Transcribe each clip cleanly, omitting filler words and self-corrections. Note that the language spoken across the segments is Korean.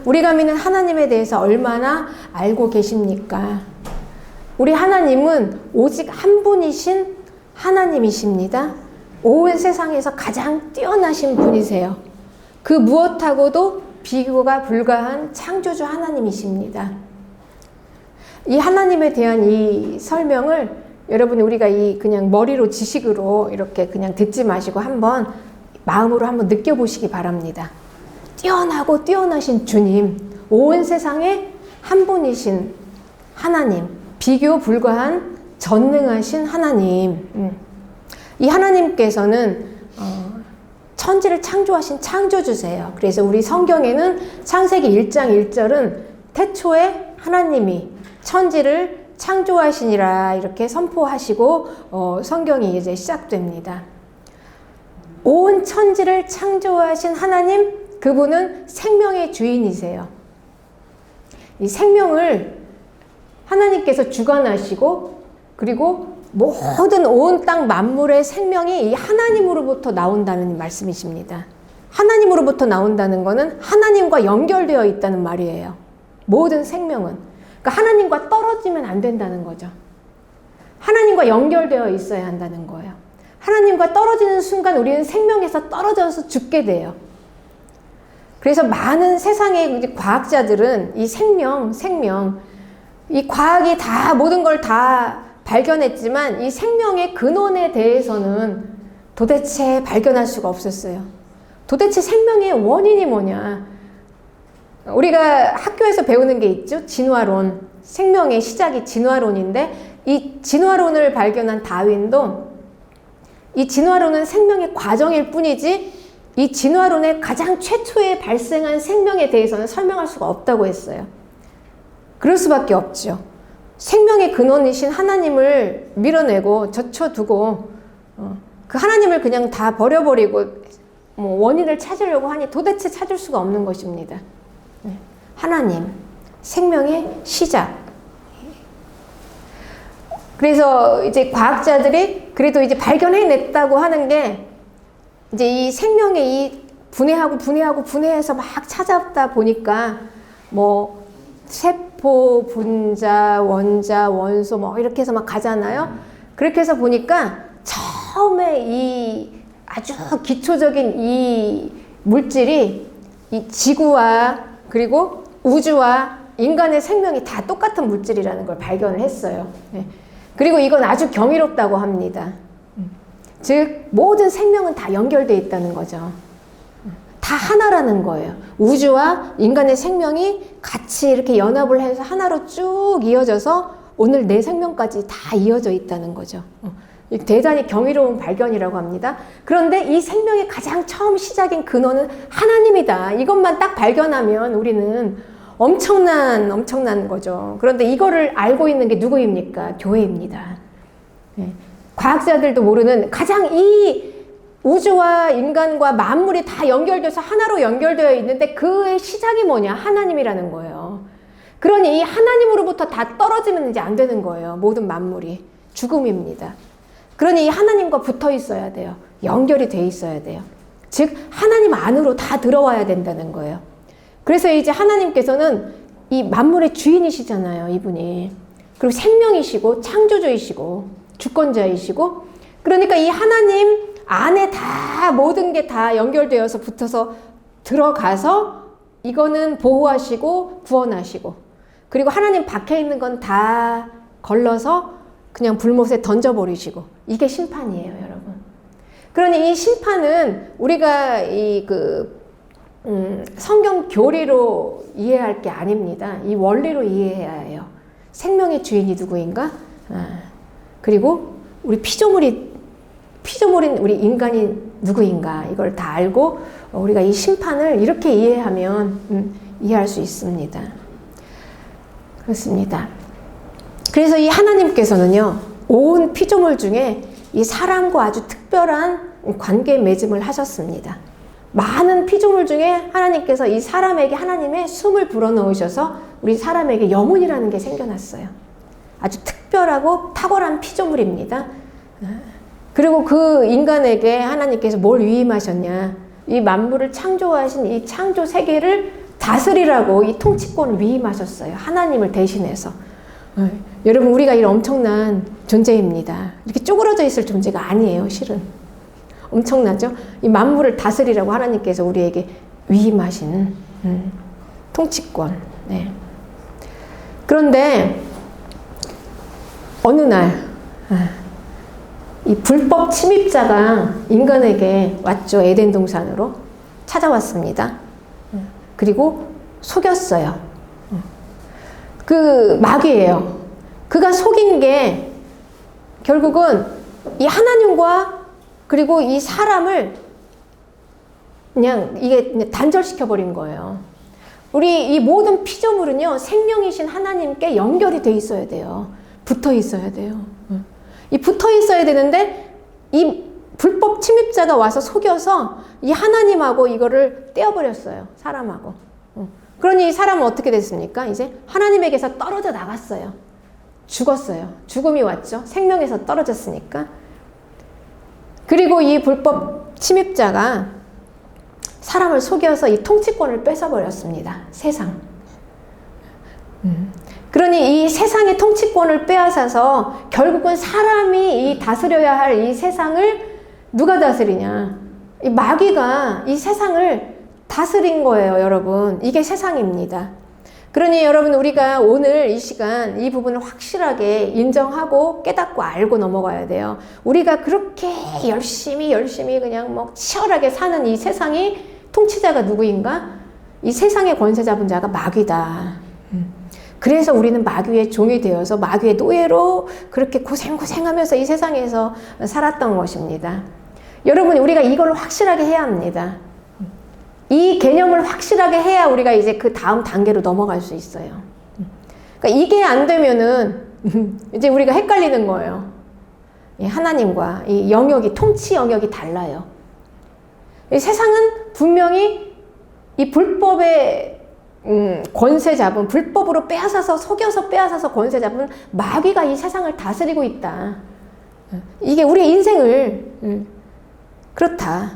우리가 믿는 하나님에 대해서 얼마나 알고 계십니까? 우리 하나님은 오직 한 분이신 하나님이십니다. 온 세상에서 가장 뛰어나신 분이세요. 그 무엇하고도 비교가 불가한 창조주 하나님이십니다. 이 하나님에 대한 이 설명을 여러분 우리가 그냥 머리로 지식으로 이렇게 그냥 듣지 마시고 한번 마음으로 한번 느껴보시기 바랍니다. 뛰어나고 뛰어나신 주님, 온 세상에 한 분이신 하나님, 비교 불가한 전능하신 하나님. 이 하나님께서는 천지를 창조하신 창조주세요. 그래서 우리 성경에는 창세기 1장 1절은 태초에 하나님이 천지를 창조하시니라 이렇게 선포하시고 성경이 이제 시작됩니다. 온 천지를 창조하신 하나님, 그분은 생명의 주인이세요. 이 생명을 하나님께서 주관하시고 그리고 모든 온 땅 만물의 생명이 이 하나님으로부터 나온다는 말씀이십니다. 하나님으로부터 나온다는 것은 하나님과 연결되어 있다는 말이에요. 모든 생명은. 그러니까 하나님과 떨어지면 안 된다는 거죠. 하나님과 연결되어 있어야 한다는 거예요. 하나님과 떨어지는 순간 우리는 생명에서 떨어져서 죽게 돼요. 그래서 많은 세상의 과학자들은 이 생명, 이 과학이 다 모든 걸 다 발견했지만 이 생명의 근원에 대해서는 도대체 발견할 수가 없었어요. 도대체 생명의 원인이 뭐냐? 우리가 학교에서 배우는 게 있죠. 진화론. 생명의 시작이 진화론인데 이 진화론을 발견한 다윈도 이 진화론은 생명의 과정일 뿐이지 이 진화론의 가장 최초에 발생한 생명에 대해서는 설명할 수가 없다고 했어요. 그럴 수밖에 없죠. 생명의 근원이신 하나님을 밀어내고 젖혀두고 그 하나님을 그냥 다 버려버리고 원인을 찾으려고 하니 도대체 찾을 수가 없는 것입니다. 하나님, 생명의 시작. 그래서 이제 과학자들이 그래도 이제 발견해냈다고 하는 게 이제 이 생명의 이 분해해서 막 찾았다 보니까 세포, 분자, 원자, 원소 이렇게 해서 막 가잖아요. 그렇게 해서 보니까 처음에 이 아주 기초적인 이 물질이 이 지구와 그리고 우주와 인간의 생명이 다 똑같은 물질이라는 걸 발견을 했어요. 그리고 이건 아주 경이롭다고 합니다. 즉 모든 생명은 다 연결되어 있다는 거죠. 다 하나라는 거예요. 우주와 인간의 생명이 같이 이렇게 연합을 해서 하나로 쭉 이어져서 오늘 내 생명까지 다 이어져 있다는 거죠. 대단히 경이로운 발견이라고 합니다. 그런데 이 생명의 가장 처음 시작인 근원은 하나님이다. 이것만 딱 발견하면 우리는 엄청난 거죠. 그런데 이거를 알고 있는 게 누구입니까? 교회입니다. 과학자들도 모르는 가장 이 우주와 인간과 만물이 다 연결돼서 하나로 연결되어 있는데 그의 시작이 뭐냐? 하나님이라는 거예요. 그러니 이 하나님으로부터 다 떨어지면 이제 안 되는 거예요. 모든 만물이. 죽음입니다. 그러니 이 하나님과 붙어 있어야 돼요. 연결이 돼 있어야 돼요. 즉 하나님 안으로 다 들어와야 된다는 거예요. 그래서 이제 하나님께서는 이 만물의 주인이시잖아요. 이분이. 그리고 생명이시고 창조주이시고 주권자이시고 그러니까 이 하나님 안에 다 모든 게 다 연결되어서 붙어서 들어가서 이거는 보호하시고 구원하시고 그리고 하나님 밖에 있는 건 다 걸러서 그냥 불못에 던져버리시고 이게 심판이에요, 여러분. 그러니 이 심판은 우리가 성경 교리로 이해할 게 아닙니다. 이 원리로 이해해야 해요. 생명의 주인이 누구인가? 그리고 우리 피조물인 우리 인간이 누구인가? 이걸 다 알고 우리가 이 심판을 이렇게 이해하면 이해할 수 있습니다. 그렇습니다. 그래서 이 하나님께서는요, 온 피조물 중에 이 사람과 아주 특별한 관계 맺음을 하셨습니다. 많은 피조물 중에 하나님께서 이 사람에게 하나님의 숨을 불어넣으셔서 우리 사람에게 영혼이라는 게 생겨났어요. 아주 특별하고 탁월한 피조물입니다. 그리고 그 인간에게 하나님께서 뭘 위임하셨냐? 이 만물을 창조하신 이 창조 세계를 다스리라고 이 통치권을 위임하셨어요. 하나님을 대신해서. 여러분, 우리가 이 엄청난 존재입니다. 이렇게 쪼그러져 있을 존재가 아니에요, 실은. 엄청나죠? 이 만물을 다스리라고 하나님께서 우리에게 위임하신 통치권. 네. 그런데 어느 날 이 불법 침입자가 인간에게 왔죠. 에덴 동산으로 찾아왔습니다. 그리고 속였어요. 그 마귀예요. 그가 속인 게 결국은 이 하나님과 그리고 이 사람을 그냥 이게 단절시켜 버린 거예요. 우리 이 모든 피조물은요, 생명이신 하나님께 연결이 돼 있어야 돼요. 붙어 있어야 돼요. 이 붙어 있어야 되는데 이 불법 침입자가 와서 속여서 이 하나님하고 이거를 떼어버렸어요. 사람하고. 그러니 이 사람은 어떻게 됐습니까? 이제 하나님에게서 떨어져 나갔어요. 죽었어요. 죽음이 왔죠. 생명에서 떨어졌으니까. 그리고 이 불법 침입자가 사람을 속여서 이 통치권을 뺏어버렸습니다. 세상. 그러니 이 세상의 통치권을 빼앗아서 결국은 사람이 이 다스려야 할 이 세상을 누가 다스리냐? 이 마귀가 이 세상을 다스린 거예요, 여러분. 이게 세상입니다. 그러니 여러분, 우리가 오늘 이 시간 이 부분을 확실하게 인정하고 깨닫고 알고 넘어가야 돼요. 우리가 그렇게 열심히 그냥 뭐 치열하게 사는 이 세상이 통치자가 누구인가? 이 세상의 권세 잡은 자가 마귀다. 그래서 우리는 마귀의 종이 되어서 마귀의 노예로 그렇게 고생하면서 이 세상에서 살았던 것입니다. 여러분, 우리가 이걸 확실하게 해야 합니다. 이 개념을 확실하게 해야 우리가 이제 그 다음 단계로 넘어갈 수 있어요. 그러니까 이게 안 되면은 이제 우리가 헷갈리는 거예요. 하나님과 이 영역이, 통치 영역이 달라요. 이 세상은 분명히 이 불법의 권세 잡은, 불법으로 빼앗아서, 속여서 빼앗아서 권세 잡은 마귀가 이 세상을 다스리고 있다. 이게 우리의 인생을, 그렇다.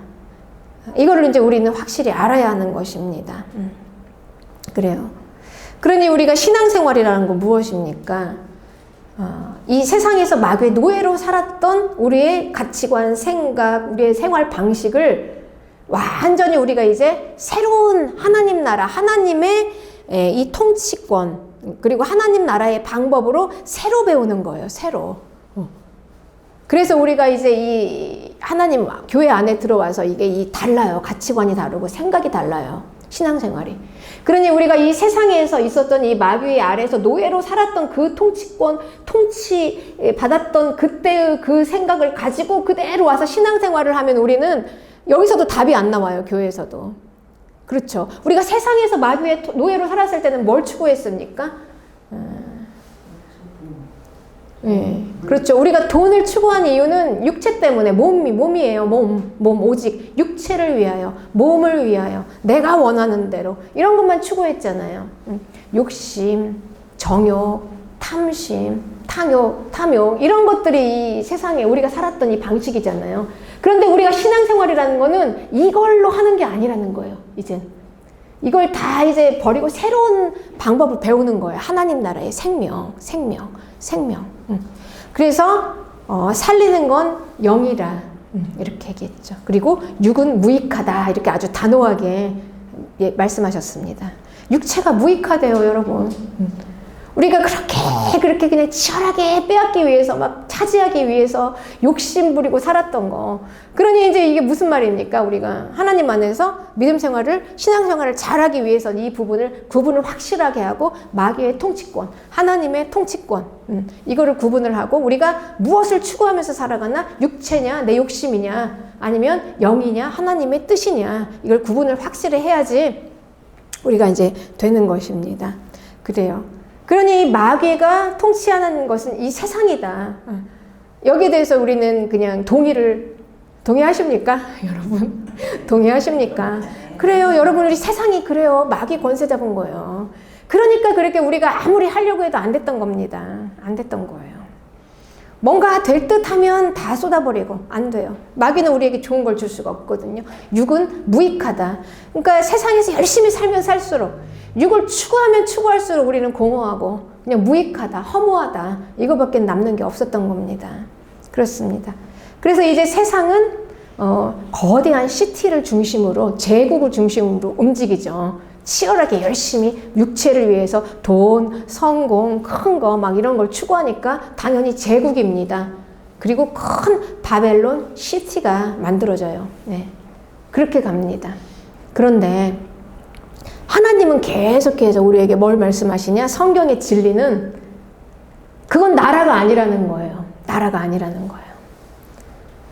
이거를 이제 우리는 확실히 알아야 하는 것입니다. 그래요. 그러니 우리가 신앙생활이라는 건 무엇입니까? 이 세상에서 마귀의 노예로 살았던 우리의 가치관, 생각, 우리의 생활 방식을 완전히 우리가 이제 새로운 하나님 나라, 하나님의 이 통치권, 그리고 하나님 나라의 방법으로 새로 배우는 거예요, 새로. 그래서 우리가 이제 이 하나님 교회 안에 들어와서 이게 달라요. 가치관이 다르고 생각이 달라요. 신앙생활이. 그러니 우리가 이 세상에서 있었던 이 마귀의 아래에서 노예로 살았던 그 통치권, 통치 받았던 그때의 그 생각을 가지고 그대로 와서 신앙생활을 하면 우리는 여기서도 답이 안 나와요. 교회에서도. 그렇죠. 우리가 세상에서 마귀의 노예로 살았을 때는 뭘 추구했습니까? 네. 그렇죠. 우리가 돈을 추구한 이유는 육체 때문에, 몸이에요. 몸, 오직 육체를 위하여, 몸을 위하여, 내가 원하는 대로 이런 것만 추구했잖아요. 욕심, 정욕, 탐심, 탐욕 이런 것들이 이 세상에 우리가 살았던 이 방식이잖아요. 그런데 우리가 신앙생활이라는 거는 이걸로 하는 게 아니라는 거예요. 이제 이걸 다 이제 버리고 새로운 방법을 배우는 거예요. 하나님 나라의 생명. 그래서 살리는 건 영이라 이렇게 얘기했죠. 그리고 육은 무익하다 이렇게 아주 단호하게 말씀하셨습니다. 육체가 무익하대요, 여러분. 우리가 그렇게 그냥 치열하게 빼앗기 위해서 막 차지하기 위해서 욕심 부리고 살았던 거. 그러니 이제 이게 무슨 말입니까? 우리가 하나님 안에서 믿음 생활을, 신앙 생활을 잘하기 위해서는 이 구분을 확실하게 하고 마귀의 통치권, 하나님의 통치권, 이거를 구분을 하고 우리가 무엇을 추구하면서 살아가나? 육체냐, 내 욕심이냐, 아니면 영이냐, 하나님의 뜻이냐, 이걸 구분을 확실히 해야지 우리가 이제 되는 것입니다. 그래요. 그러니 마귀가 통치하는 것은 이 세상이다. 여기에 대해서 우리는 그냥 동의하십니까? 여러분, 동의하십니까? 그래요. 여러분, 우리 세상이 그래요. 마귀 권세 잡은 거예요. 그러니까 그렇게 우리가 아무리 하려고 해도 안 됐던 겁니다. 안 됐던 거예요. 뭔가 될 듯하면 다 쏟아버리고 안 돼요. 마귀는 우리에게 좋은 걸 줄 수가 없거든요. 육은 무익하다. 그러니까 세상에서 열심히 살면 살수록 육을 추구하면 추구할수록 우리는 공허하고 그냥 무익하다, 허무하다 이거밖에 남는 게 없었던 겁니다. 그렇습니다. 그래서 이제 세상은 거대한 시티를 중심으로 제국을 중심으로 움직이죠. 치열하게 열심히 육체를 위해서 돈, 성공, 큰 거 막 이런 걸 추구하니까 당연히 제국입니다. 그리고 큰 바벨론 시티가 만들어져요. 네. 그렇게 갑니다. 그런데 하나님은 계속해서 우리에게 뭘 말씀하시냐? 성경의 진리는 그건 나라가 아니라는 거예요. 나라가 아니라는 거예요.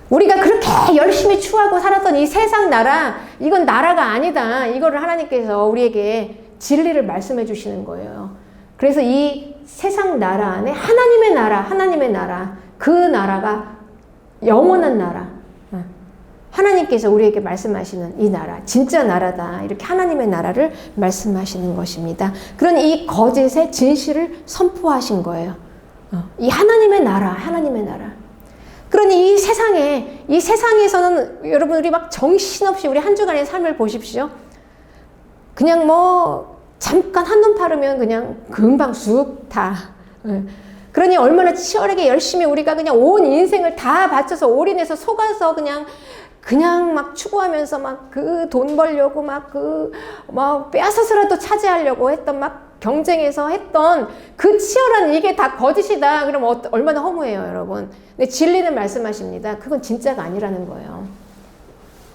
우리가 그렇게 열심히 추구하고 살았던 이 세상 나라, 이건 나라가 아니다. 이거를 하나님께서 우리에게 진리를 말씀해 주시는 거예요. 그래서 이 세상 나라 안에 하나님의 나라, 그 나라가 영원한 나라. 하나님께서 우리에게 말씀하시는 이 나라, 진짜 나라다. 이렇게 하나님의 나라를 말씀하시는 것입니다. 그런 이 거짓의 진실을 선포하신 거예요. 이 하나님의 나라. 그러니 이 세상에서는 여러분 우리 막 정신없이 우리 한 주간의 삶을 보십시오. 그냥 뭐 잠깐 한눈 파르면 그냥 금방 쑥 다. 그러니 얼마나 치열하게 열심히 우리가 그냥 온 인생을 다 바쳐서 올인해서 속아서 그냥 막 추구하면서 막 그 돈 벌려고 막 빼앗아서라도 차지하려고 했던 막 경쟁에서 했던 그 치열한 이게 다 거짓이다. 그럼 얼마나 허무해요, 여러분. 근데 진리는 말씀하십니다. 그건 진짜가 아니라는 거예요.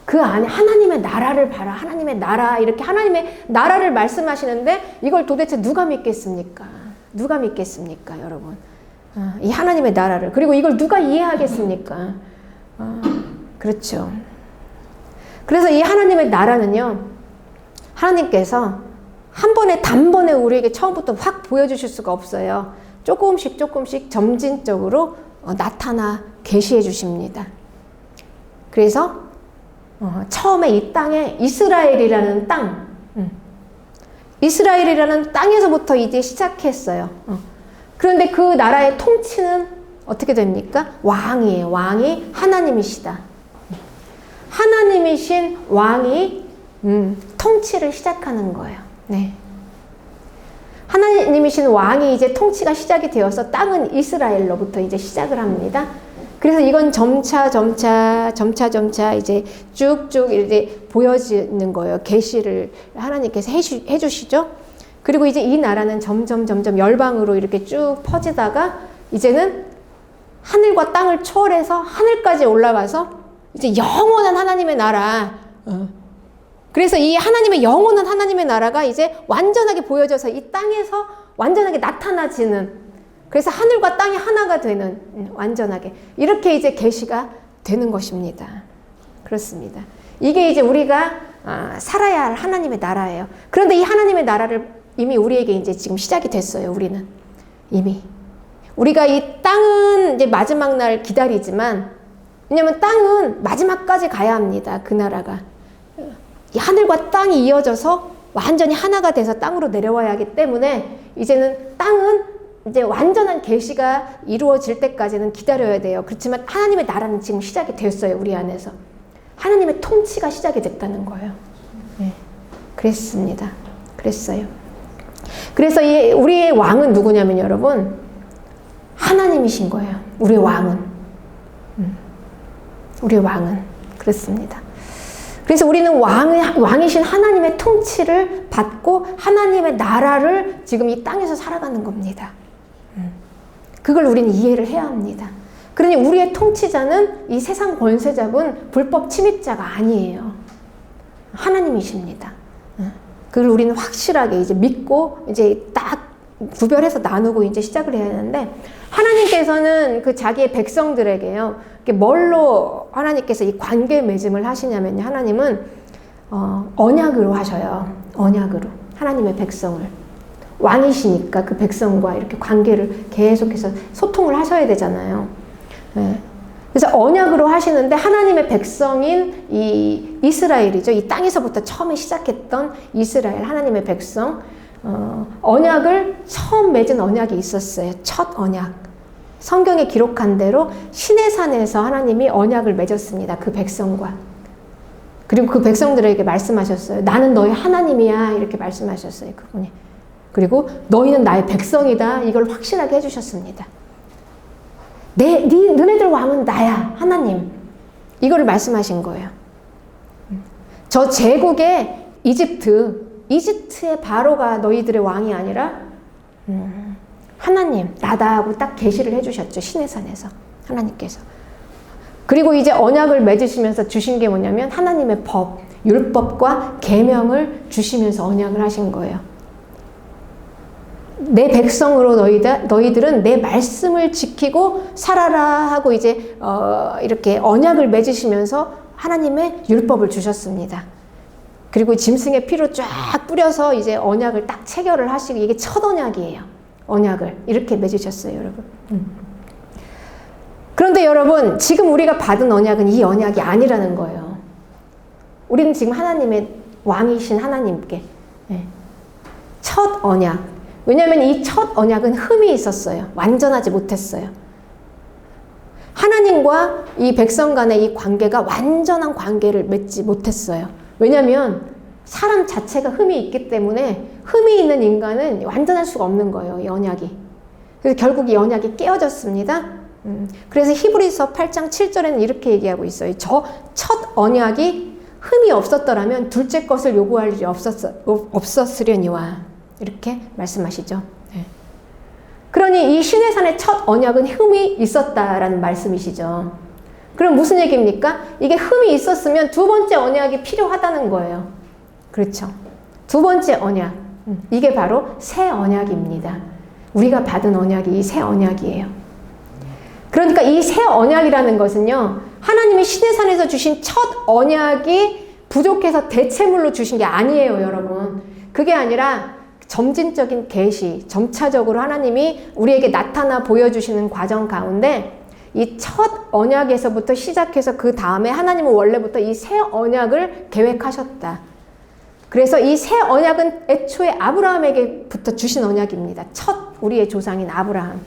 그 안에 하나님의 나라를 봐라. 하나님의 나라. 이렇게 하나님의 나라를 말씀하시는데 이걸 도대체 누가 믿겠습니까? 누가 믿겠습니까, 여러분? 이 하나님의 나라를. 그리고 이걸 누가 이해하겠습니까? 그렇죠. 그래서 이 하나님의 나라는요, 하나님께서 단번에 우리에게 처음부터 확 보여주실 수가 없어요. 조금씩 점진적으로 나타나 계시해 주십니다. 그래서 처음에 이 땅에 이스라엘이라는 땅에서부터 이제 시작했어요. 그런데 그 나라의 통치는 어떻게 됩니까? 왕이에요. 왕이 하나님이시다. 하나님이신 왕이 통치를 시작하는 거예요. 네. 하나님이신 왕이 이제 통치가 시작이 되어서 땅은 이스라엘로부터 이제 시작을 합니다. 그래서 이건 점차 이제 쭉쭉 이제 보여지는 거예요. 계시를 하나님께서 해주시죠. 그리고 이제 이 나라는 점점 열방으로 이렇게 쭉 퍼지다가 이제는 하늘과 땅을 초월해서 하늘까지 올라가서 이제 영원한 하나님의 나라. 그래서 이 영원한 하나님의 나라가 이제 완전하게 보여져서 이 땅에서 완전하게 나타나지는, 그래서 하늘과 땅이 하나가 되는, 완전하게 이렇게 이제 계시가 되는 것입니다. 그렇습니다. 이게 이제 우리가 살아야 할 하나님의 나라예요. 그런데 이 하나님의 나라를 이미 우리에게 이제 지금 시작이 됐어요. 우리는 이미 우리가 이 땅은 이제 마지막 날 기다리지만, 왜냐면 땅은 마지막까지 가야 합니다. 그 나라가 이 하늘과 땅이 이어져서 완전히 하나가 돼서 땅으로 내려와야 하기 때문에 이제는 땅은 이제 완전한 계시가 이루어질 때까지는 기다려야 돼요. 그렇지만 하나님의 나라는 지금 시작이 됐어요. 우리 안에서 하나님의 통치가 시작이 됐다는 거예요. 네. 그랬어요. 그래서 우리의 왕은 누구냐면 여러분, 하나님이신 거예요. 우리의 왕은 그렇습니다. 그래서 우리는 왕이신 하나님의 통치를 받고 하나님의 나라를 지금 이 땅에서 살아가는 겁니다. 그걸 우리는 이해를 해야 합니다. 그러니 우리의 통치자는 이 세상 권세 잡은 불법 침입자가 아니에요. 하나님이십니다. 그걸 우리는 확실하게 이제 믿고 이제 딱 구별해서 나누고 이제 시작을 해야 하는데, 하나님께서는 그 자기의 백성들에게요, 뭘로 하나님께서 이 관계 맺음을 하시냐면요, 하나님은 언약으로 하셔요. 언약으로 하나님의 백성을, 왕이시니까 그 백성과 이렇게 관계를 계속해서 소통을 하셔야 되잖아요. 네. 그래서 언약으로 하시는데 하나님의 백성인 이 이스라엘이죠. 이 땅에서부터 처음에 시작했던 이스라엘, 하나님의 백성, 언약을 처음 맺은 언약이 있었어요. 첫 언약. 성경에 기록한 대로 시내산에서 하나님이 언약을 맺었습니다. 그 백성과. 그리고 그 백성들에게 말씀하셨어요. 나는 너희 하나님이야. 이렇게 말씀하셨어요. 그분이. 그리고 너희는 나의 백성이다. 이걸 확실하게 해주셨습니다. 너네들 왕은 나야. 하나님. 이거를 말씀하신 거예요. 저 제국의 이집트의 바로가 너희들의 왕이 아니라 하나님 나다 하고 딱 계시를 해주셨죠. 시내산에서 하나님께서. 그리고 이제 언약을 맺으시면서 주신 게 뭐냐면 하나님의 법, 율법과 계명을 주시면서 언약을 하신 거예요. 내 백성으로 너희들은 내 말씀을 지키고 살아라 하고 이제 이렇게 언약을 맺으시면서 하나님의 율법을 주셨습니다. 그리고 짐승의 피로 쫙 뿌려서 이제 언약을 딱 체결을 하시고 이게 첫 언약이에요. 언약을 이렇게 맺으셨어요, 여러분. 그런데 여러분, 지금 우리가 받은 언약은 이 언약이 아니라는 거예요. 우리는 지금 하나님의 왕이신 하나님께 첫 언약. 왜냐하면 이 첫 언약은 흠이 있었어요. 완전하지 못했어요. 하나님과 이 백성 간의 이 관계가 완전한 관계를 맺지 못했어요. 왜냐하면 사람 자체가 흠이 있기 때문에 흠이 있는 인간은 완전할 수가 없는 거예요. 이 언약이. 그래서 결국 이 언약이 깨어졌습니다. 그래서 히브리서 8장 7절에는 이렇게 얘기하고 있어요. 저 첫 언약이 흠이 없었더라면 둘째 것을 요구할 일이 없었으려니와 이렇게 말씀하시죠. 그러니 이 시내산의 첫 언약은 흠이 있었다라는 말씀이시죠. 그럼 무슨 얘기입니까? 이게 흠이 있었으면 두 번째 언약이 필요하다는 거예요. 그렇죠. 두 번째 언약. 이게 바로 새 언약입니다. 우리가 받은 언약이 이 새 언약이에요. 그러니까 이 새 언약이라는 것은요, 하나님이 시내산에서 주신 첫 언약이 부족해서 대체물로 주신 게 아니에요, 여러분. 그게 아니라 점진적인 계시, 점차적으로 하나님이 우리에게 나타나 보여주시는 과정 가운데 이 첫 언약에서부터 시작해서 그 다음에 하나님은 원래부터 이 새 언약을 계획하셨다. 그래서 이 새 언약은 애초에 아브라함에게부터 주신 언약입니다. 첫 우리의 조상인 아브라함.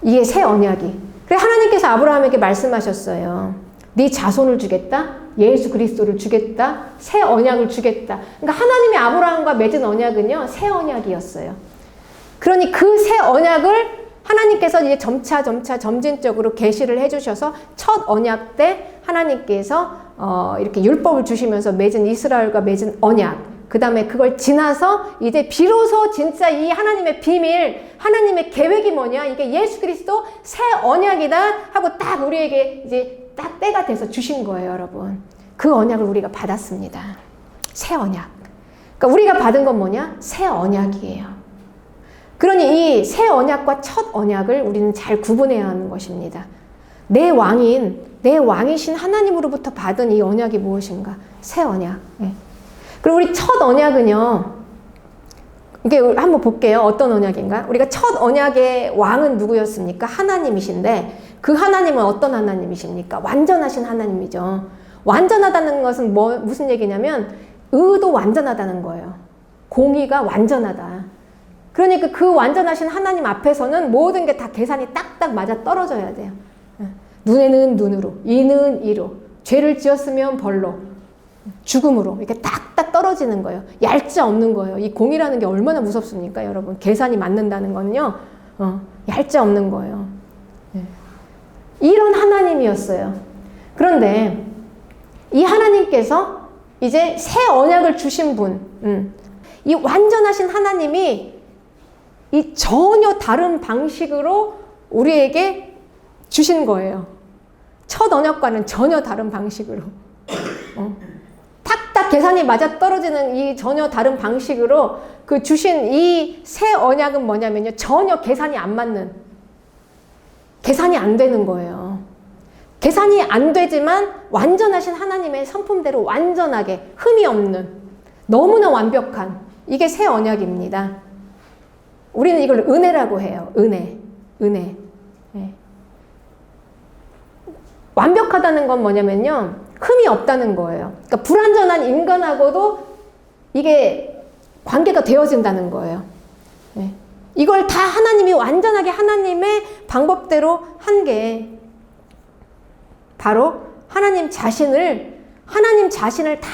이게 새 언약이. 그래서 하나님께서 아브라함에게 말씀하셨어요. 네 자손을 주겠다. 예수 그리스도를 주겠다. 새 언약을 주겠다. 그러니까 하나님이 아브라함과 맺은 언약은요, 새 언약이었어요. 그러니 그 새 언약을 하나님께서 이제 점차 점진적으로 계시를 해주셔서 첫 언약 때 하나님께서 이렇게 율법을 주시면서 맺은 이스라엘과 맺은 언약, 그 다음에 그걸 지나서 이제 비로소 진짜 이 하나님의 비밀, 하나님의 계획이 뭐냐, 이게 예수 그리스도 새 언약이다 하고 딱 우리에게 이제 딱 때가 돼서 주신 거예요, 여러분. 그 언약을 우리가 받았습니다. 새 언약. 그러니까 우리가 받은 건 뭐냐? 새 언약이에요. 그러니 이 새 언약과 첫 언약을 우리는 잘 구분해야 하는 것입니다. 내 왕이신 하나님으로부터 받은 이 언약이 무엇인가? 새 언약. 그리고 우리 첫 언약은요, 이게 한번 볼게요. 어떤 언약인가? 우리가 첫 언약의 왕은 누구였습니까? 하나님이신데, 그 하나님은 어떤 하나님이십니까? 완전하신 하나님이죠. 완전하다는 것은 무슨 얘기냐면, 의도 완전하다는 거예요. 공의가 완전하다. 그러니까 그 완전하신 하나님 앞에서는 모든 게 다 계산이 딱딱 맞아 떨어져야 돼요. 눈에는 눈으로, 이는 이로, 죄를 지었으면 벌로, 죽음으로 이렇게 딱딱 떨어지는 거예요. 얄짜 없는 거예요. 이 공이라는 게 얼마나 무섭습니까, 여러분? 계산이 맞는다는 거는요, 얄짜 없는 거예요. 이런 하나님이었어요. 그런데 이 하나님께서 이제 새 언약을 주신 분, 이 완전하신 하나님이 이 전혀 다른 방식으로 우리에게 주신 거예요. 첫 언약과는 전혀 다른 방식으로. 탁탁 계산이 맞아 떨어지는 이 전혀 다른 방식으로 그 주신 이 새 언약은 뭐냐면요, 전혀 계산이 안 맞는, 계산이 안 되는 거예요. 계산이 안 되지만 완전하신 하나님의 성품대로 완전하게 흠이 없는, 너무나 완벽한, 이게 새 언약입니다. 우리는 이걸 은혜라고 해요. 은혜. 완벽하다는 건 뭐냐면요, 흠이 없다는 거예요. 그러니까 불완전한 인간하고도 이게 관계가 되어진다는 거예요. 이걸 다 하나님이 완전하게 하나님의 방법대로 한 게 바로 하나님 자신을 다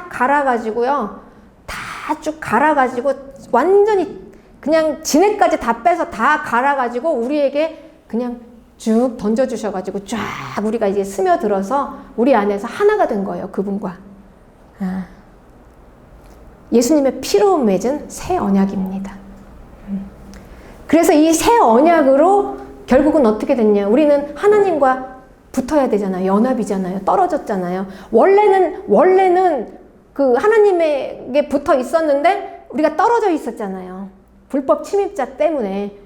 갈아가지고요. 다 쭉 갈아가지고 완전히 그냥 진액까지 다 빼서 다 갈아가지고 우리에게 그냥 쭉 던져주셔가지고 쫙 우리가 이제 스며들어서 우리 안에서 하나가 된 거예요. 그분과. 예수님의 피로 맺은 새 언약입니다. 그래서 이 새 언약으로 결국은 어떻게 됐냐. 우리는 하나님과 붙어야 되잖아요. 연합이잖아요. 떨어졌잖아요. 원래는 그 하나님에게 붙어 있었는데 우리가 떨어져 있었잖아요. 불법 침입자 때문에.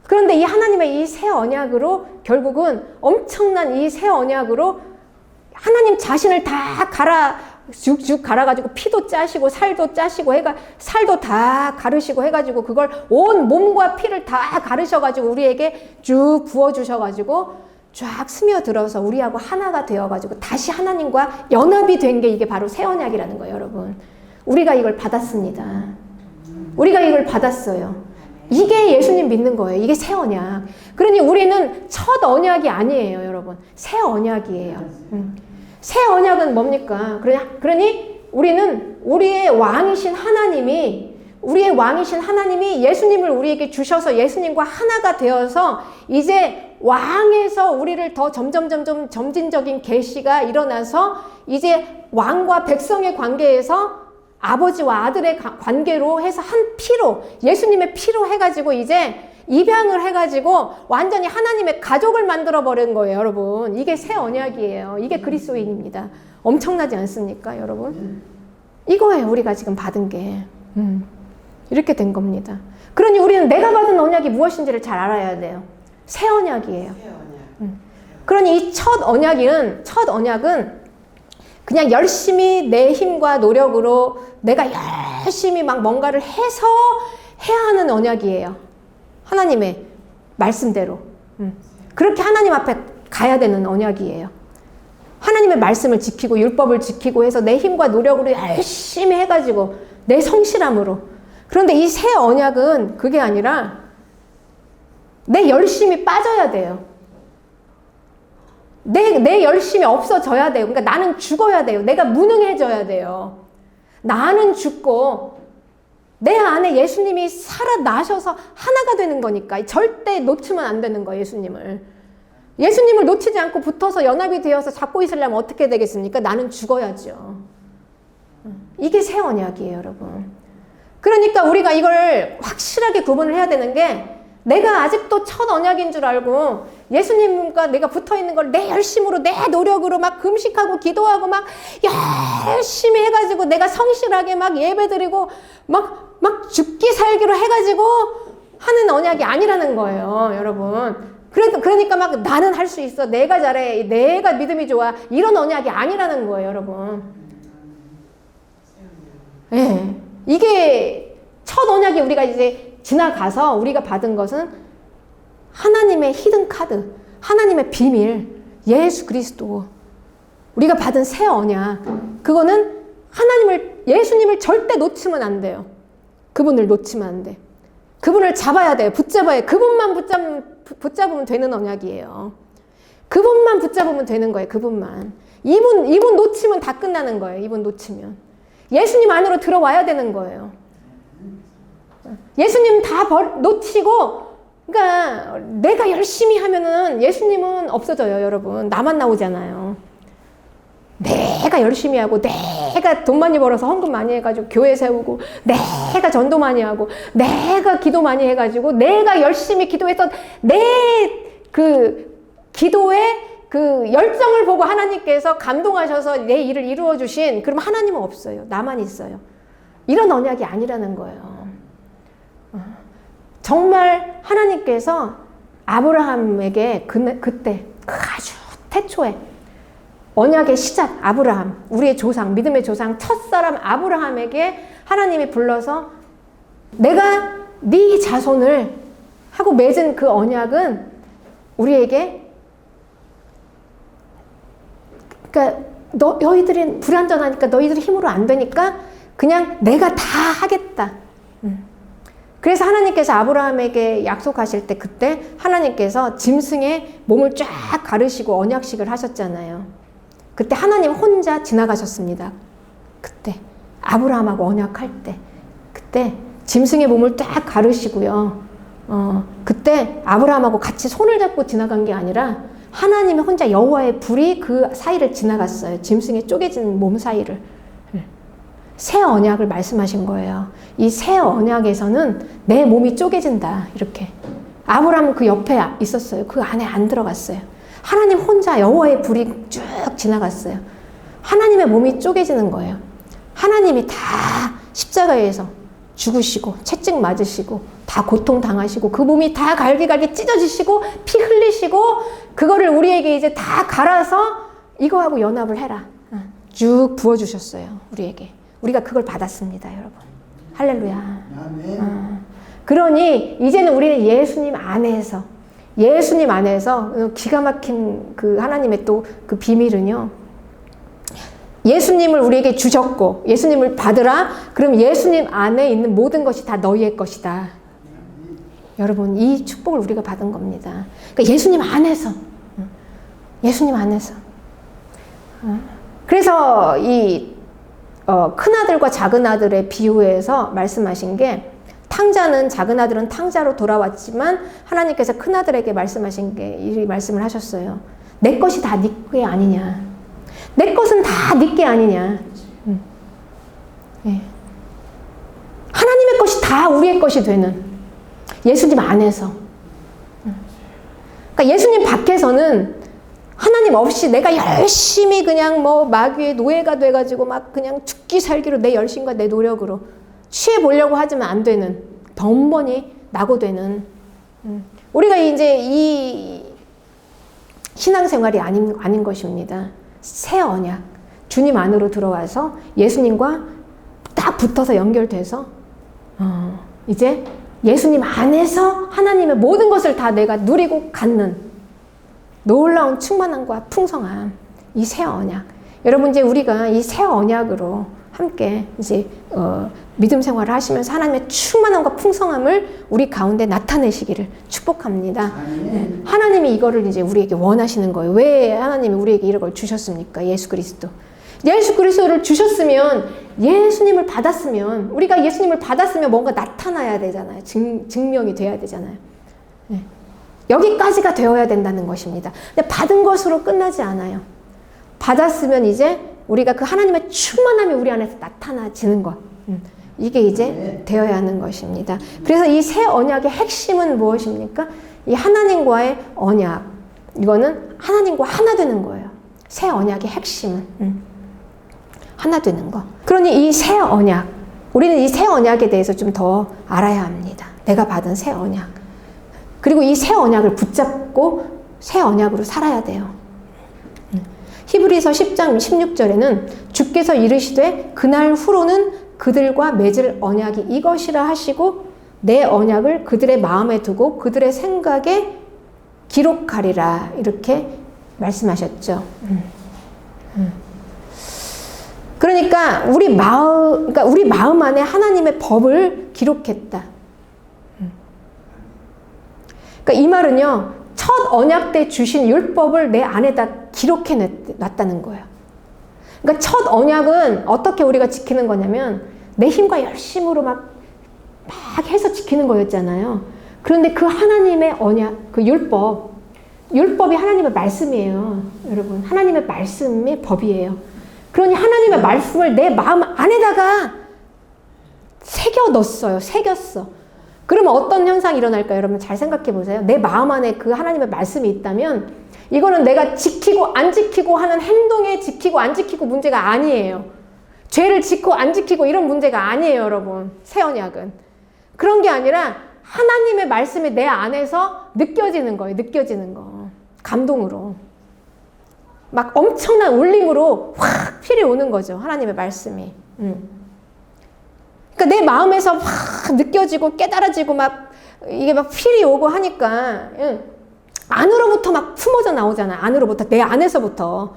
그런데 이 하나님의 이 새 언약으로 결국은 엄청난 이 새 언약으로 하나님 자신을 다 쭉쭉 갈아가지고 피도 짜시고 살도 짜시고 살도 다 가르시고 해가지고 그걸 온 몸과 피를 다 가르셔가지고 우리에게 쭉 부어주셔가지고 쫙 스며들어서 우리하고 하나가 되어가지고 다시 하나님과 연합이 된 게 이게 바로 새 언약이라는 거예요, 여러분. 우리가 이걸 받았습니다. 우리가 이걸 받았어요. 이게 예수님 믿는 거예요. 이게 새 언약. 그러니 우리는 첫 언약이 아니에요, 여러분. 새 언약이에요. 새 언약은 뭡니까? 그러니 우리는 우리의 왕이신 하나님이 예수님을 우리에게 주셔서 예수님과 하나가 되어서 이제 왕에서 우리를 더 점진적인 계시가 일어나서 이제 왕과 백성의 관계에서 아버지와 아들의 관계로 해서 한 피로, 예수님의 피로 해가지고 이제 입양을 해가지고 완전히 하나님의 가족을 만들어버린 거예요, 여러분. 이게 새 언약이에요. 이게 그리스도인입니다. 엄청나지 않습니까, 여러분? 이거예요, 우리가 지금 받은 게. 이렇게 된 겁니다. 그러니 우리는 내가 받은 언약이 무엇인지를 잘 알아야 돼요. 새 언약이에요. 그러니 이 첫 언약은 그냥 열심히 내 힘과 노력으로 내가 열심히 막 뭔가를 해서 해야 하는 언약이에요. 하나님의 말씀대로. 그렇게 하나님 앞에 가야 되는 언약이에요. 하나님의 말씀을 지키고 율법을 지키고 해서 내 힘과 노력으로 열심히 해가지고 내 성실함으로. 그런데 이 새 언약은 그게 아니라 내 열심이 빠져야 돼요. 내 열심이 없어져야 돼요. 그러니까 나는 죽어야 돼요. 내가 무능해져야 돼요. 나는 죽고 내 안에 예수님이 살아나셔서 하나가 되는 거니까 절대 놓치면 안 되는 거예요. 예수님을 놓치지 않고 붙어서 연합이 되어서 잡고 있으려면 어떻게 되겠습니까? 나는 죽어야죠. 이게 새 언약이에요, 여러분. 그러니까 우리가 이걸 확실하게 구분을 해야 되는 게 내가 아직도 첫 언약인 줄 알고 예수님과 내가 붙어있는 걸 내 열심으로 내 노력으로 막 금식하고 기도하고 막 열심히 해가지고 내가 성실하게 막 예배드리고 막 죽기 살기로 해가지고 하는 언약이 아니라는 거예요, 여러분. 그러니까 막 나는 할 수 있어, 내가 잘해, 내가 믿음이 좋아, 이런 언약이 아니라는 거예요, 여러분. 예. 이게 첫 언약이 우리가 이제 지나가서 우리가 받은 것은 하나님의 히든 카드, 하나님의 비밀, 예수 그리스도. 우리가 받은 새 언약. 그거는 예수님을 절대 놓치면 안 돼요. 그분을 놓치면 안 돼. 그분을 잡아야 돼요. 붙잡아야 돼요. 그분만 붙잡으면 되는 언약이에요. 그분만 붙잡으면 되는 거예요. 그분만. 이분 놓치면 다 끝나는 거예요. 이분 놓치면. 예수님 안으로 들어와야 되는 거예요. 예수님 다 놓치고, 그러니까 내가 열심히 하면은 예수님은 없어져요, 여러분. 나만 나오잖아요. 내가 열심히 하고, 내가 돈 많이 벌어서 헌금 많이 해가지고 교회 세우고, 내가 전도 많이 하고, 내가 기도 많이 해가지고, 내가 열심히 기도해서 내 그 기도에 그 열정을 보고 하나님께서 감동하셔서 내 일을 이루어 주신, 그럼 하나님은 없어요. 나만 있어요. 이런 언약이 아니라는 거예요. 정말 하나님께서 아브라함에게 그때 아주 태초에 언약의 시작, 아브라함, 우리의 조상, 믿음의 조상, 첫사람 아브라함에게 하나님이 불러서 내가 네 자손을 하고 맺은 그 언약은 우리에게, 그러니까 너희들은 불완전하니까, 너희들 힘으로 안 되니까 그냥 내가 다 하겠다. 그래서 하나님께서 아브라함에게 약속하실 때 그때 하나님께서 짐승의 몸을 쫙 가르시고 언약식을 하셨잖아요. 그때 하나님 혼자 지나가셨습니다. 그때 아브라함하고 언약할 때 그때 짐승의 몸을 딱 가르시고요. 그때 아브라함하고 같이 손을 잡고 지나간 게 아니라 하나님이 혼자 여호와의 불이 그 사이를 지나갔어요. 짐승의 쪼개진 몸 사이를. 새 언약을 말씀하신 거예요. 이 새 언약에서는 내 몸이 쪼개진다. 이렇게. 아브라함은 그 옆에 있었어요. 그 안에 안 들어갔어요. 하나님 혼자 여호와의 불이 쭉 지나갔어요. 하나님의 몸이 쪼개지는 거예요. 하나님이 다 십자가에서 죽으시고 채찍 맞으시고 다 고통당하시고 그 몸이 다 갈기갈기 찢어지시고 피 흘리시고 그거를 우리에게 이제 다 갈아서 이거하고 연합을 해라. 쭉 부어주셨어요. 우리에게. 우리가 그걸 받았습니다. 여러분. 할렐루야. 그러니 이제는 우리는 예수님 안에서 기가 막힌 그 하나님의 또 그 비밀은요. 예수님을 우리에게 주셨고 예수님을 받으라. 그럼 예수님 안에 있는 모든 것이 다 너희의 것이다. 여러분 이 축복을 우리가 받은 겁니다. 그러니까 예수님 안에서 그래서 이 큰아들과 작은아들의 비유에서 말씀하신 게 탕자는 작은아들은 탕자로 돌아왔지만 하나님께서 큰아들에게 말씀하신 게 이 말씀을 하셨어요. 내 것이 다 네 게 아니냐. 내 것은 다 네 게 아니냐. 네. 하나님의 것이 다 우리의 것이 되는 예수님 안에서. 그러니까 예수님 밖에서는 하나님 없이 내가 열심히 그냥 뭐 마귀의 노예가 돼가지고 막 그냥 죽기 살기로 내 열심과 내 노력으로 취해보려고 하지만 안 되는 번번이 낙오되는 우리가 이제 이 신앙생활이 아닌 것입니다. 새 언약 주님 안으로 들어와서 예수님과 딱 붙어서 연결돼서 이제 예수님 안에서 하나님의 모든 것을 다 내가 누리고 갖는 놀라운 충만함과 풍성함, 이 새 언약. 여러분 이제 우리가 이 새 언약으로 함께 이제 믿음 생활을 하시면서 하나님의 충만함과 풍성함을 우리 가운데 나타내시기를 축복합니다. 네. 하나님이 이거를 이제 우리에게 원하시는 거예요. 왜 하나님이 우리에게 이런 걸 주셨습니까? 예수 그리스도. 예수 그리스도를 주셨으면 예수님을 받았으면 우리가 예수님을 받았으면 뭔가 나타나야 되잖아요. 증명이 돼야 되잖아요. 네. 여기까지가 되어야 된다는 것입니다. 근데 받은 것으로 끝나지 않아요. 받았으면 이제 우리가 그 하나님의 충만함이 우리 안에서 나타나지는 것. 이게 이제 되어야 하는 것입니다. 그래서 이 새 언약의 핵심은 무엇입니까? 이 하나님과의 언약. 이거는 하나님과 하나 되는 거예요. 새 언약의 핵심은. 하나 되는 거. 그러니 이 새 언약. 우리는 이 새 언약에 대해서 좀 더 알아야 합니다. 내가 받은 새 언약. 그리고 이 새 언약을 붙잡고 새 언약으로 살아야 돼요. 히브리서 10장 16절에는 주께서 이르시되 그날 후로는 그들과 맺을 언약이 이것이라 하시고 내 언약을 그들의 마음에 두고 그들의 생각에 기록하리라 이렇게 말씀하셨죠. 그러니까 우리 마음 안에 하나님의 법을 기록했다. 그러니까 이 말은요, 첫 언약 때 주신 율법을 내 안에다 기록해 놨다는 거예요. 그러니까 첫 언약은 어떻게 우리가 지키는 거냐면 내 힘과 열심으로 막 해서 지키는 거였잖아요. 그런데 그 하나님의 언약, 그 율법이 하나님의 말씀이에요. 여러분, 하나님의 말씀의 법이에요. 그러니 하나님의 말씀을 내 마음 안에다가 새겼어. 그러면 어떤 현상이 일어날까요? 여러분 잘 생각해 보세요. 내 마음 안에 그 하나님의 말씀이 있다면 이거는 내가 지키고 안 지키고 하는 행동에 지키고 안 지키고 문제가 아니에요. 죄를 지키고 안 지키고 이런 문제가 아니에요, 여러분. 새 언약은. 그런 게 아니라 하나님의 말씀이 내 안에서 느껴지는 거예요. 느껴지는 거. 감동으로. 막 엄청난 울림으로 확 필이 오는 거죠. 하나님의 말씀이. 그러니까 내 마음에서 확 느껴지고 깨달아지고 막 이게 막 필이 오고 하니까 안으로부터 막 품어져 나오잖아요. 안으로부터 내 안에서부터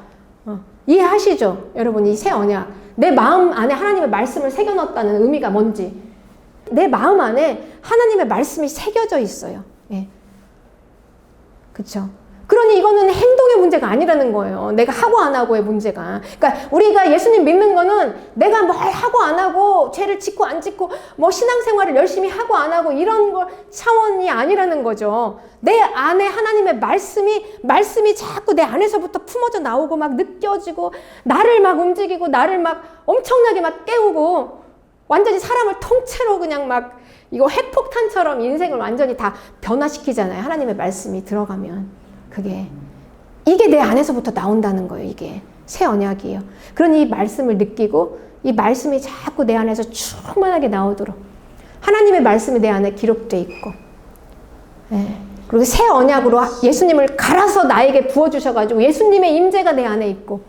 이해하시죠? 여러분 이 새 언약 내 마음 안에 하나님의 말씀을 새겨넣었다는 의미가 뭔지 내 마음 안에 하나님의 말씀이 새겨져 있어요. 예. 그쵸? 그러니 이거는 행동의 문제가 아니라는 거예요. 내가 하고 안 하고의 문제가. 그러니까 우리가 예수님 믿는 거는 내가 뭘 하고 안 하고, 죄를 짓고 안 짓고, 뭐 신앙생활을 열심히 하고 안 하고 이런 거 차원이 아니라는 거죠. 내 안에 하나님의 말씀이 자꾸 내 안에서부터 품어져 나오고 막 느껴지고, 나를 막 움직이고, 나를 막 엄청나게 막 깨우고, 완전히 사람을 통째로 그냥 막 이거 핵폭탄처럼 인생을 완전히 다 변화시키잖아요. 하나님의 말씀이 들어가면. 이게 내 안에서부터 나온다는 거예요. 이게 새 언약이에요. 그러니 이 말씀을 느끼고 이 말씀이 자꾸 내 안에서 충만하게 나오도록 하나님의 말씀이 내 안에 기록되어 있고, 예. 그리고 새 언약으로 예수님을 갈아서 나에게 부어주셔가지고 예수님의 임재가 내 안에 있고,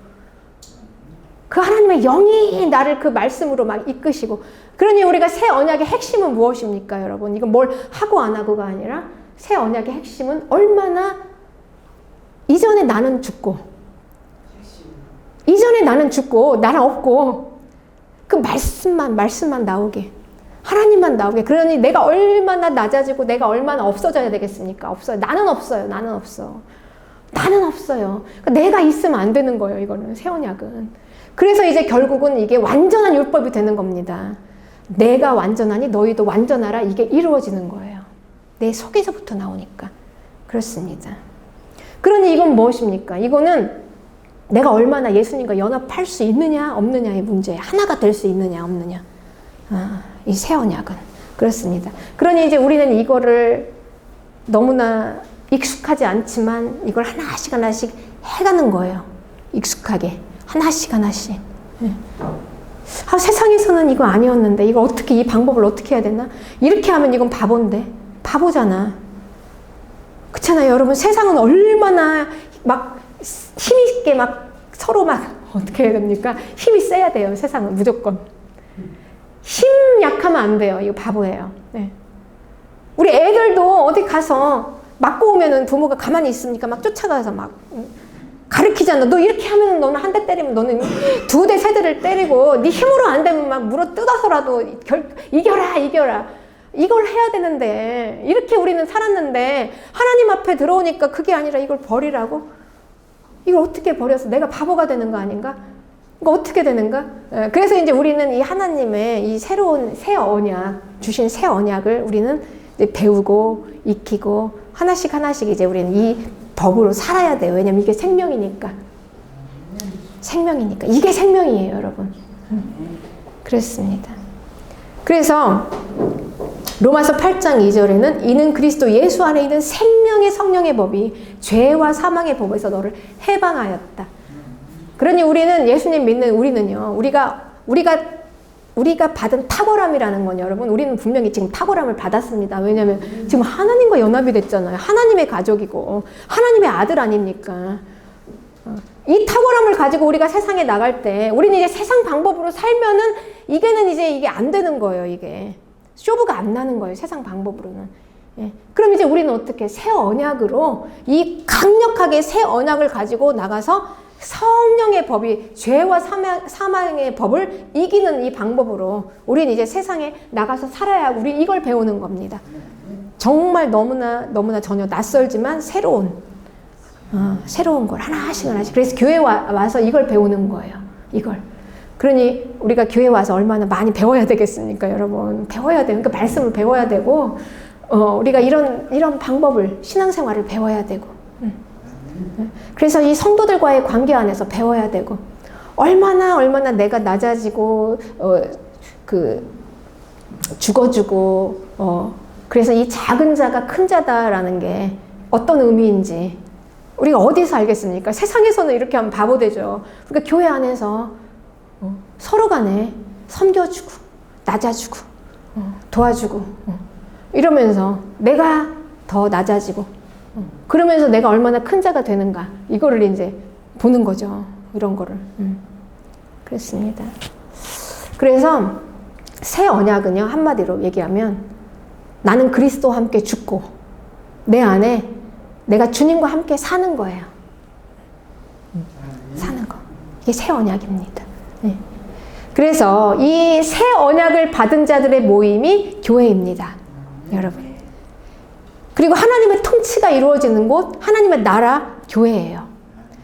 그 하나님의 영이 나를 그 말씀으로 막 이끄시고. 그러니 우리가 새 언약의 핵심은 무엇입니까, 여러분? 이건 뭘 하고 안 하고가 아니라 새 언약의 핵심은 얼마나 이전에 나는 죽고 나는 없고 그 말씀만 나오게, 하나님만 나오게. 그러니 내가 얼마나 낮아지고 내가 얼마나 없어져야 되겠습니까? 없어요. 나는 없어. 그러니까 내가 있으면 안 되는 거예요. 이거는 새 언약은. 그래서 이제 결국은 이게 완전한 율법이 되는 겁니다. 내가 완전하니 너희도 완전하라. 이게 이루어지는 거예요. 내 속에서부터 나오니까. 그렇습니다. 그러니 이건 무엇입니까? 이거는 내가 얼마나 예수님과 연합할 수 있느냐 없느냐의 문제, 하나가 될 수 있느냐 없느냐. 이 새 언약은 그렇습니다. 그러니 이제 우리는 이거를 너무나 익숙하지 않지만 이걸 하나씩 해가는 거예요. 익숙하게 하나씩. 네. 세상에서는 이거 아니었는데 이거 어떻게, 이 방법을 어떻게 해야 되나? 이렇게 하면 이건 바보잖아. 그렇잖아요, 여러분. 세상은 얼마나 막 힘있게 막 서로 막 어떻게 해야 됩니까? 힘이 세야 돼요. 세상은 무조건. 힘 약하면 안 돼요. 이거 바보예요. 네. 우리 애들도 어디 가서 맞고 오면은 부모가 가만히 있습니까? 막 쫓아가서 막 가르치잖아. 너 이렇게 하면 너는 한 대 때리면 너는 두 대, 세 대를 때리고 네 힘으로 안 되면 막 물어 뜯어서라도 이겨라. 이걸 해야 되는데, 이렇게 우리는 살았는데 하나님 앞에 들어오니까 그게 아니라 이걸 버리라고? 이걸 어떻게 버려서 내가 바보가 되는 거 아닌가? 이거 어떻게 되는가? 그래서 이제 우리는 이 하나님의 이 새로운 새 언약, 주신 새 언약을 우리는 이제 배우고 익히고 하나씩 이제 우리는 이 법으로 살아야 돼요. 왜냐면 이게 생명이니까. 이게 생명이에요, 여러분. 그렇습니다. 그래서 로마서 8장 2절에는 이는 그리스도 예수 안에 있는 생명의 성령의 법이 죄와 사망의 법에서 너를 해방하였다. 그러니 우리는 예수님 믿는 우리는요, 우리가 받은 탁월함이라는 건, 여러분, 우리는 분명히 지금 탁월함을 받았습니다. 왜냐하면 지금 하나님과 연합이 됐잖아요. 하나님의 가족이고 하나님의 아들 아닙니까? 이 탁월함을 가지고 우리가 세상에 나갈 때 우리는 이제 세상 방법으로 살면은 이게 안 되는 거예요. 이게 쇼부가 안 나는 거예요. 세상 방법으로는. 예. 그럼 이제 우리는 어떻게 새 언약으로 이 강력하게 새 언약을 가지고 나가서 성령의 법이 죄와 사망의 법을 이기는 이 방법으로 우리는 이제 세상에 나가서 살아야 우리 이걸 배우는 겁니다. 정말 너무나 전혀 낯설지만 새로운 걸 하나씩. 그래서 교회 와서 이걸 배우는 거예요. 이걸. 그러니 우리가 교회 와서 얼마나 많이 배워야 되겠습니까, 여러분? 배워야 돼요. 그러니까 말씀을 배워야 되고, 우리가 이런 방법을, 신앙생활을 배워야 되고, 그래서 이 성도들과의 관계 안에서 배워야 되고, 얼마나 내가 낮아지고, 죽어주고, 그래서 이 작은 자가 큰 자다라는 게 어떤 의미인지 우리가 어디서 알겠습니까? 세상에서는 이렇게 하면 바보 되죠. 그러니까 교회 안에서 서로 간에 섬겨주고 낮아주고 도와주고 이러면서 내가 더 낮아지고 그러면서 내가 얼마나 큰 자가 되는가, 이거를 이제 보는 거죠. 이런 거를. 그렇습니다. 그래서 새 언약은요, 한마디로 얘기하면 나는 그리스도와 함께 죽고 내 안에 내가 주님과 함께 사는 거예요. 사는 거. 이게 새 언약입니다. 네. 그래서 이 새 언약을 받은 자들의 모임이 교회입니다. 여러분. 그리고 하나님의 통치가 이루어지는 곳, 하나님의 나라, 교회예요.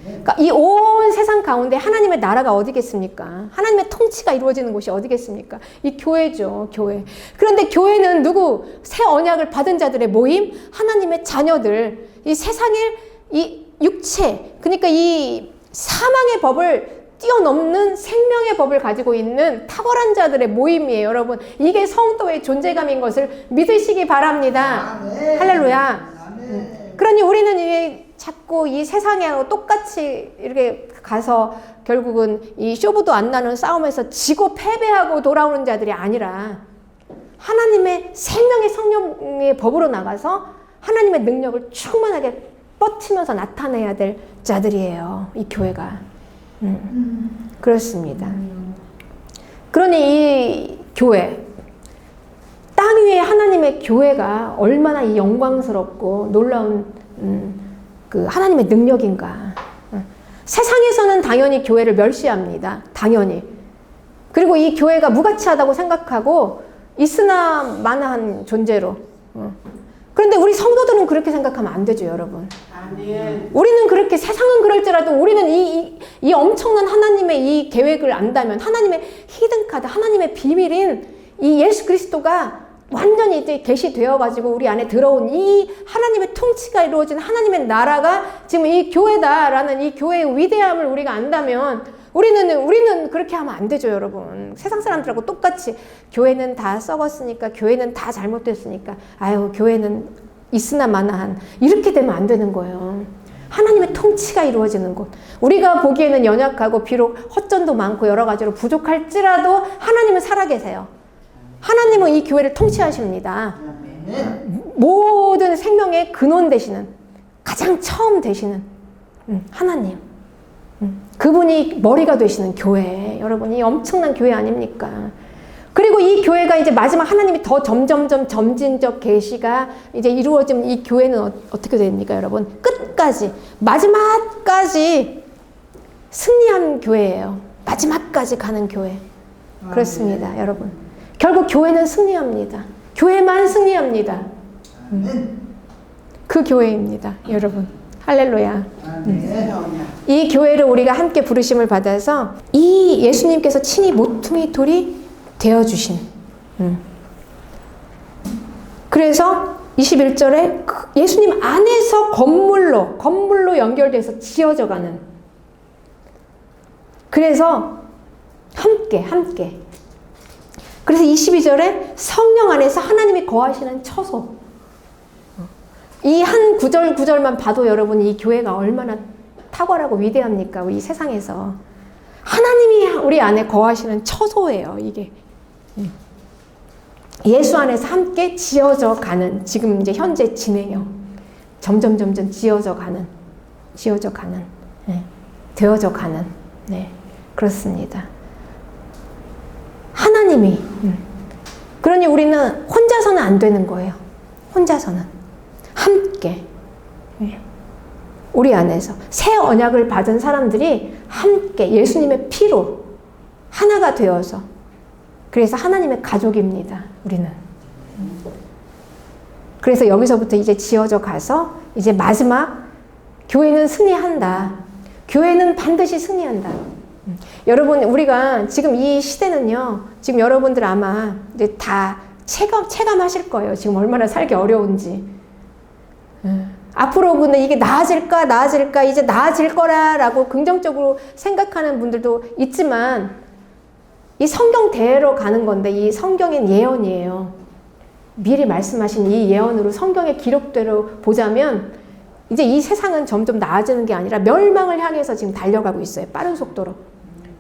그러니까 이 온 세상 가운데 하나님의 나라가 어디겠습니까? 하나님의 통치가 이루어지는 곳이 어디겠습니까? 이 교회죠, 교회. 그런데 교회는 누구? 새 언약을 받은 자들의 모임, 하나님의 자녀들, 이 세상의 이 육체, 그러니까 이 사망의 법을 뛰어넘는 생명의 법을 가지고 있는 탁월한 자들의 모임이에요, 여러분. 이게 성도의 존재감인 것을 믿으시기 바랍니다. 아멘. 할렐루야. 아멘. 그러니 우리는 이 자꾸 이 세상하고 똑같이 이렇게 가서 결국은 이 쇼부도 안 나는 싸움에서 지고 패배하고 돌아오는 자들이 아니라 하나님의 생명의 성령의 법으로 나가서 하나님의 능력을 충만하게 뻗치면서 나타내야 될 자들이에요, 이 교회가. 그렇습니다. 그러니 이 교회, 땅 위에 하나님의 교회가 얼마나 이 영광스럽고 놀라운 그 하나님의 능력인가. 세상에서는 당연히 교회를 멸시합니다. 당연히. 그리고 이 교회가 무가치하다고 생각하고 있으나 마나한 존재로. 그런데 우리 성도들은 그렇게 생각하면 안 되죠, 여러분. 아멘. 우리는 그렇게, 세상은 그럴지라도 우리는 이 엄청난 하나님의 이 계획을 안다면, 하나님의 히든카드, 하나님의 비밀인 이 예수 그리스도가 완전히 이제 계시되어가지고 우리 안에 들어온 이 하나님의 통치가 이루어진 하나님의 나라가 지금 이 교회다라는 이 교회의 위대함을 우리가 안다면 우리는 그렇게 하면 안 되죠, 여러분. 세상 사람들하고 똑같이 교회는 다 썩었으니까, 교회는 다 잘못됐으니까, 아유, 교회는 있으나 마나한, 이렇게 되면 안 되는 거예요. 하나님의 통치가 이루어지는 곳. 우리가 보기에는 연약하고 비록 허점도 많고 여러 가지로 부족할지라도 하나님은 살아계세요. 하나님은 이 교회를 통치하십니다. 모든 생명의 근원 되시는, 가장 처음 되시는 하나님. 그분이 머리가 되시는 교회. 여러분이 엄청난 교회 아닙니까? 그리고 이 교회가 이제 마지막 하나님이 더 점점점 점진적 계시가 이제 이루어지면 이 교회는 어떻게 됩니까, 여러분? 끝까지, 마지막까지 승리한 교회예요. 마지막까지 가는 교회. 그렇습니다, 여러분. 결국 교회는 승리합니다. 교회만 승리합니다. 그 교회입니다, 여러분. 할렐루야. 이 교회를 우리가 함께 부르심을 받아서 이 예수님께서 친히 모퉁이 돌이 되어주신. 그래서 21절에 예수님 안에서 건물로 연결돼서 지어져가는. 그래서 함께. 그래서 22절에 성령 안에서 하나님이 거하시는 처소. 이 한 구절만 봐도 여러분 이 교회가 얼마나 탁월하고 위대합니까? 이 세상에서. 하나님이 우리 안에 거하시는 처소예요, 이게. 예수 안에서 함께 지어져 가는, 지금 이제 현재 진행형. 점점 지어져 가는, 되어져 가는. 네, 그렇습니다. 하나님이. 그러니 우리는 혼자서는 안 되는 거예요. 혼자서는. 함께. 우리 안에서 새 언약을 받은 사람들이 함께 예수님의 피로 하나가 되어서, 그래서 하나님의 가족입니다, 우리는. 그래서 여기서부터 이제 지어져 가서 이제 마지막 교회는 승리한다. 교회는 반드시 승리한다. 여러분, 우리가 지금 이 시대는요, 지금 여러분들 아마 이제 다 체감하실 거예요. 지금 얼마나 살기 어려운지. 앞으로 근데 이게 나아질까, 이제 나아질 거라라고 긍정적으로 생각하는 분들도 있지만, 이 성경대로 가는 건데, 이 성경엔 예언이에요. 미리 말씀하신 이 예언으로 성경의 기록대로 보자면, 이제 이 세상은 점점 나아지는 게 아니라 멸망을 향해서 지금 달려가고 있어요. 빠른 속도로.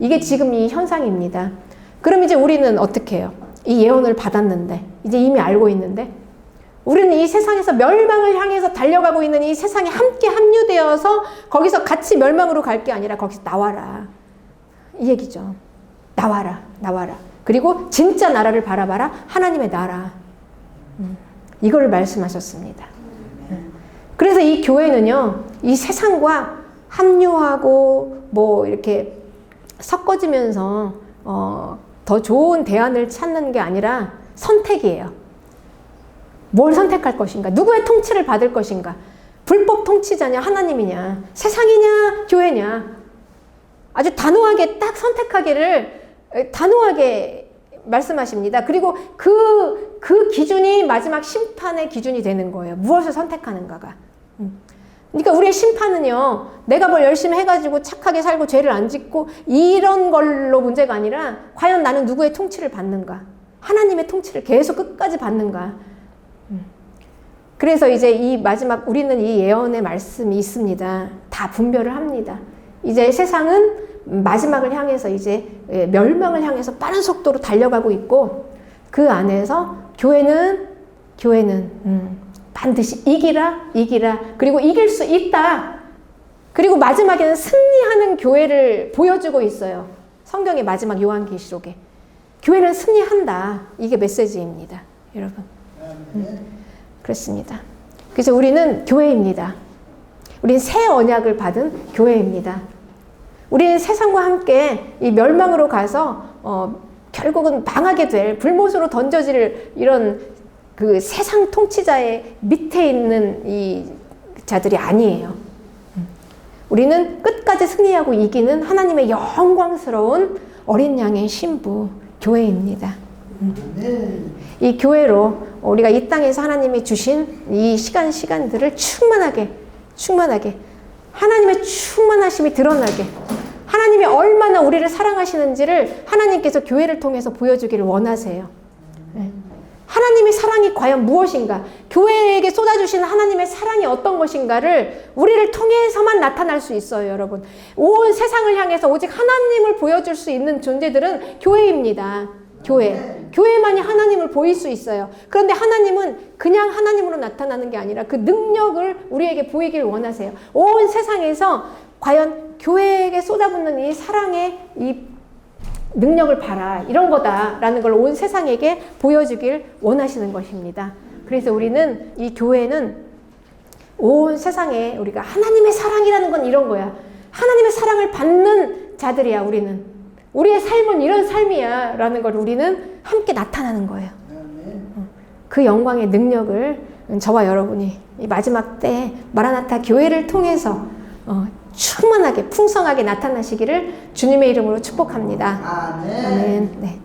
이게 지금 이 현상입니다. 그럼 이제 우리는 어떻게 해요? 이 예언을 받았는데, 이제 이미 알고 있는데, 우리는 이 세상에서 멸망을 향해서 달려가고 있는 이 세상에 함께 합류되어서 거기서 같이 멸망으로 갈 게 아니라 거기서 나와라. 이 얘기죠. 나와라. 그리고 진짜 나라를 바라봐라. 하나님의 나라. 이걸 말씀하셨습니다. 그래서 이 교회는요, 이 세상과 합류하고 뭐 이렇게 섞어지면서 더 좋은 대안을 찾는 게 아니라 선택이에요. 뭘 선택할 것인가? 누구의 통치를 받을 것인가? 불법 통치자냐? 하나님이냐? 세상이냐? 교회냐? 아주 단호하게 딱 선택하기를 단호하게 말씀하십니다. 그리고 그 기준이 마지막 심판의 기준이 되는 거예요. 무엇을 선택하는가가. 그러니까 우리의 심판은요, 내가 뭘 열심히 해가지고 착하게 살고 죄를 안 짓고 이런 걸로 문제가 아니라 과연 나는 누구의 통치를 받는가? 하나님의 통치를 계속 끝까지 받는가? 그래서 이제 이 마지막 우리는 이 예언의 말씀이 있습니다. 다 분별을 합니다. 이제 세상은 마지막을 향해서 이제 멸망을 향해서 빠른 속도로 달려가고 있고 그 안에서 교회는 반드시 이기라 그리고 이길 수 있다. 그리고 마지막에는 승리하는 교회를 보여주고 있어요. 성경의 마지막 요한계시록에 교회는 승리한다. 이게 메시지입니다. 여러분. 그렇습니다. 그래서 우리는 교회입니다. 우리는 새 언약을 받은 교회입니다. 우리는 세상과 함께 이 멸망으로 가서 결국은 망하게 될 불못으로 던져질 이런 그 세상 통치자의 밑에 있는 이 자들이 아니에요. 우리는 끝까지 승리하고 이기는 하나님의 영광스러운 어린 양의 신부 교회입니다. 이 교회로 우리가 이 땅에서 하나님이 주신 이 시간들을 충만하게 하나님의 충만하심이 드러나게 하나님이 얼마나 우리를 사랑하시는지를 하나님께서 교회를 통해서 보여주기를 원하세요. 하나님의 사랑이 과연 무엇인가? 교회에게 쏟아주시는 하나님의 사랑이 어떤 것인가를 우리를 통해서만 나타날 수 있어요, 여러분. 온 세상을 향해서 오직 하나님을 보여줄 수 있는 존재들은 교회입니다. 교회만이 하나님을 보일 수 있어요. 그런데 하나님은 그냥 하나님으로 나타나는 게 아니라 그 능력을 우리에게 보이길 원하세요. 온 세상에서 과연 교회에게 쏟아붓는 이 사랑의 이 능력을 봐라, 이런 거다라는 걸 온 세상에게 보여주길 원하시는 것입니다. 그래서 우리는 이 교회는 온 세상에 우리가 하나님의 사랑이라는 건 이런 거야. 하나님의 사랑을 받는 자들이야. 우리의 삶은 이런 삶이야 라는 걸 우리는 함께 나타나는 거예요. 그 영광의 능력을 저와 여러분이 이 마지막 때 마라나타 교회를 통해서 충만하게 풍성하게 나타나시기를 주님의 이름으로 축복합니다. 아멘. 네.